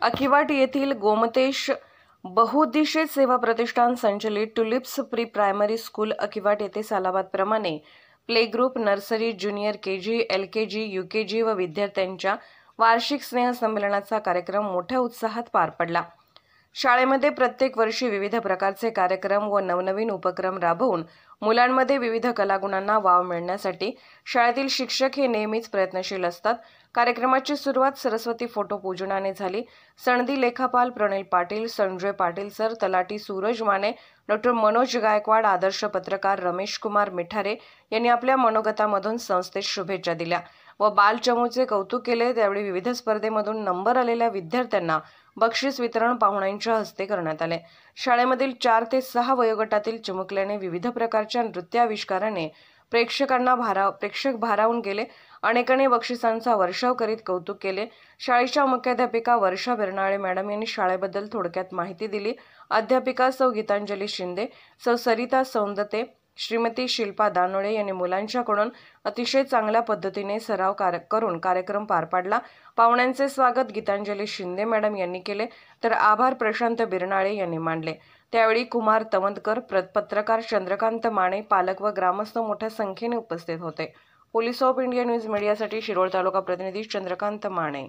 अकिवाट येथील गोमतेश बहुउद्देशीय सेवा प्रतिष्ठान संचलित Tulips pre primary school Akiwat येथे सालाबादप्रमाणे play group, nursery, junior KG, LKG, UKG व विद्यार्थ्यांच्या वार्षिक स्नेहसंमेलनाचा कार्यक्रम मोठ्या उत्साहात पार पडला। शाळेमध्ये प्रत्येक वर्षी विविध प्रकारचे कार्यक्रम व नवनवीन उपक्रम राबवून मुलांमध्ये विविध कलागुणांना वाव मिळण्यासाठी शाळेतील शिक्षक हे नेहमीच प्रयत्नशील असतात। कार्यक्रमाची सुरुवात सरस्वती फोटो पूजनाने झाली। सनदी लेखापाल प्रणिल पाटील, संजय पाटील सर, तलाठी सूरज माने, डॉ. मनोज गायकवाड, आदर्श पत्रकार रमेश कुमार मिठारे यांनी आपल्या मनोगतामधून संस्थेस शुभेच्छा दिल्या व बालचमूचे कौतुक केले। त्यावेळी विविध स्पर्धेमधून नंबर आलेल्या विद्यार्थ्यांना बक्षीस वितरण पाहुण्यांच्या हस्ते करण्यात आले। शाळेमधील 4 ते 6 वयोगटातील चिमुकल्याने विविध प्रकारच्या नृत्याविष्काराने प्रेक्षक भारावून गेले। अनेकांनी बक्षिसांचा वर्षाव करीत कौतुक केले। शाळेच्या मुख्याध्यापिका वर्षा बिरनाळे मॅडम यांनी शाळेबद्दल थोडक्यात माहिती दिली। अध्यापिका सौ गीतांजली शिंदे, सौ सरिता सौंदते, श्रीमती शिल्पा दानोळे यांनी मुलांच्याकडून अतिशय चांगल्या पद्धतीने सराव करून कार्यक्रम पार पाडला। पाहुण्यांचे स्वागत गीतांजली शिंदे मॅडम यांनी केले तर आभार प्रशांत बिरनाळे यांनी मानले। त्यावेळी कुमार तवंदकर, पत्रकार चंद्रकांत माने, पालक व ग्रामस्थ मोठ्या संख्येने उपस्थित होते। पोलीस ऑफ इंडिया न्यूज मीडियासाठी शिरोळ तालुका प्रतिनिधी चंद्रकांत माने।